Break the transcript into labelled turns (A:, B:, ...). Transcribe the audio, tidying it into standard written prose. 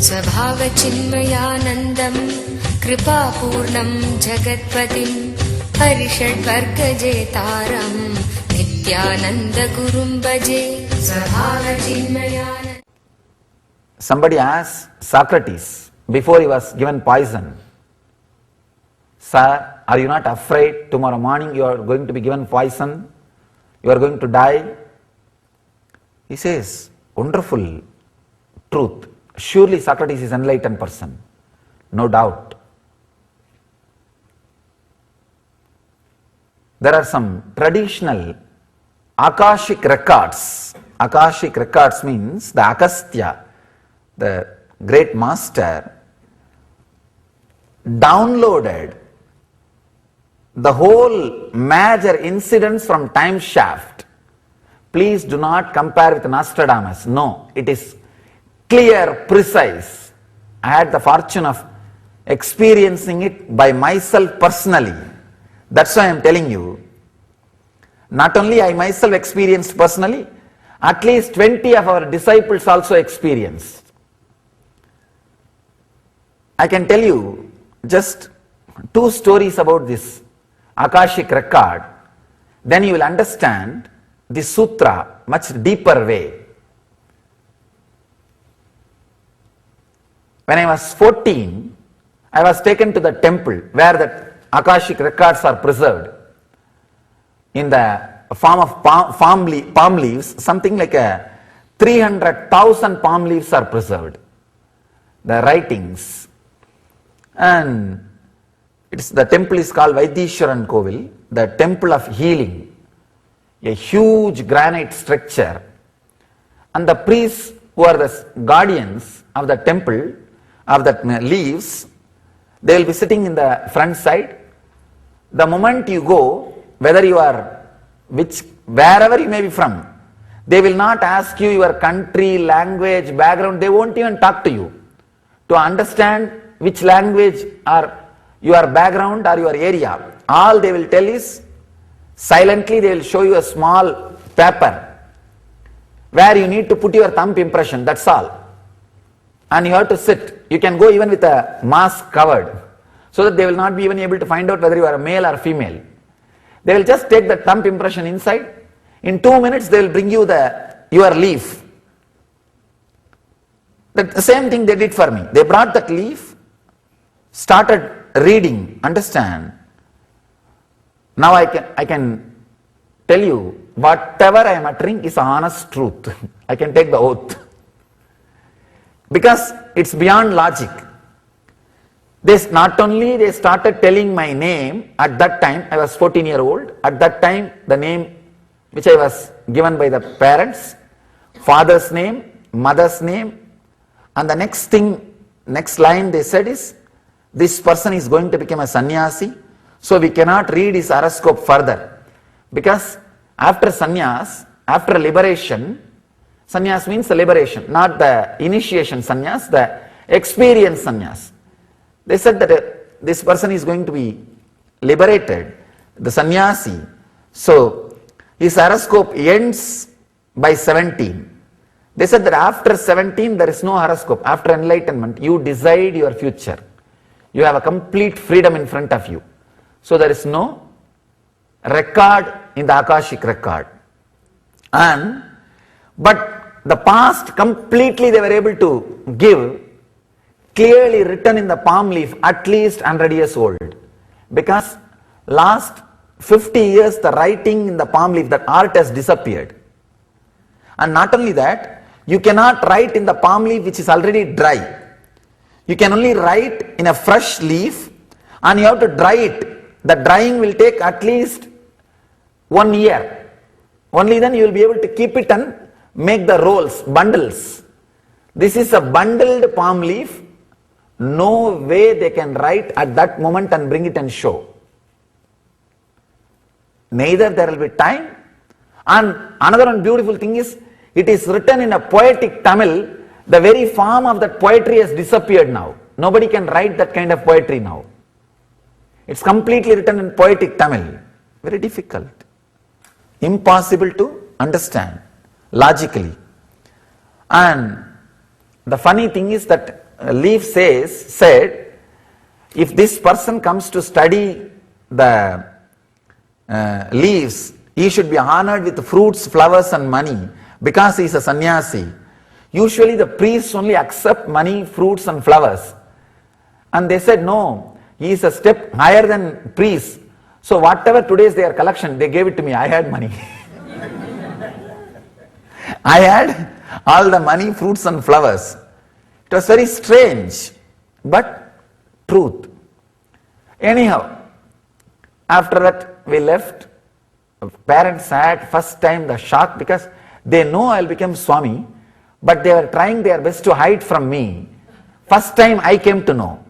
A: स्वभावचिन्मयानन्दं कृपापूर्णं जगत्पतिं हरिषड्वर्गजेतारं नित्यानन्दगुरुं भजे स्वभावचिन्मयानन्द.
B: Somebody asked Socrates before he was given poison, "Sir, are you not afraid tomorrow morning you are going to be given poison? You are going to die?" He says, wonderful truth. Surely Socrates is an enlightened person, no doubt. There are some traditional Akashic records. Akashic records means the Agastya, the great master, downloaded the whole major incidents from time shaft. Please do not compare with Nostradamus. No, it is clear, precise. I had the fortune of experiencing it by myself personally. That's why I am telling you. Not only I myself experienced personally, at least 20 of our disciples also experienced. I can tell you just 2 stories about this Akashic record, then you will understand the sutra much deeper way. When I was 14, I was taken to the temple where the Akashic records are preserved in the form of palm leaves. Something like 300,000 palm leaves are preserved, the writings. And the temple is called Vaidishwaran Kovil, the temple of healing, a huge granite structure. And the priests who are the guardians of the temple, of the leaves, they will be sitting in the front side. The moment you go, whether you are wherever you may be from, they will not ask you your country, language, background. They won't even talk to you to understand which language or your background or your area. All they will tell is, silently they will show you a small paper where you need to put your thumb impression, that's all. And you have to sit. You can go even with a mask covered, so that they will not be even able to find out whether you are a male or female. They will just take the thumb impression inside. In 2 minutes they will bring you your leaf. The same thing they did for me. They brought that leaf, started reading, understand. Now I can tell you, whatever I am uttering is honest truth. I can take the oath. Because it's beyond logic. They started telling my name. At that time, I was 14-year-old. At that time, the name which I was given by the parents, father's name, mother's name, and the next line they said is, this person is going to become a sannyasi, so we cannot read his horoscope further. Because after sannyas, after liberation, sannyas means the liberation, not the initiation sannyas, the experience sannyas. They said that this person is going to be liberated, the sannyasi. So his horoscope ends by 17. They said that after 17 there is no horoscope. After enlightenment, you decide your future. You have a complete freedom in front of you. So there is no record in the Akashic record. But the past completely they were able to give, clearly written in the palm leaf, at least 100 years old. Because last 50 years the writing in the palm leaf, that art has disappeared. And not only that, you cannot write in the palm leaf which is already dry. You can only write in a fresh leaf, and you have to dry it. The drying will take at least 1 year. Only then you will be able to keep it and make the rolls, bundles. This is a bundled palm leaf. No way they can write at that moment and bring it and show. Neither there will be time. And another one beautiful thing is, it is written in a poetic Tamil. The very form of that poetry has disappeared now. Nobody can write that kind of poetry now. It's completely written in poetic Tamil. Very difficult. Impossible to understand logically. And the funny thing is that Leaf said, if this person comes to study the leaves, he should be honored with fruits, flowers and money because he is a sannyasi. Usually the priests only accept money, fruits and flowers. And they said, no, he is a step higher than priests. So whatever today's their collection, they gave it to me. I had money. I had all the money, fruits and flowers. It was very strange, but truth. Anyhow, after that we left. Parents had first time the shock because they know I'll become Swami, but they were trying their best to hide from me. First time I came to know.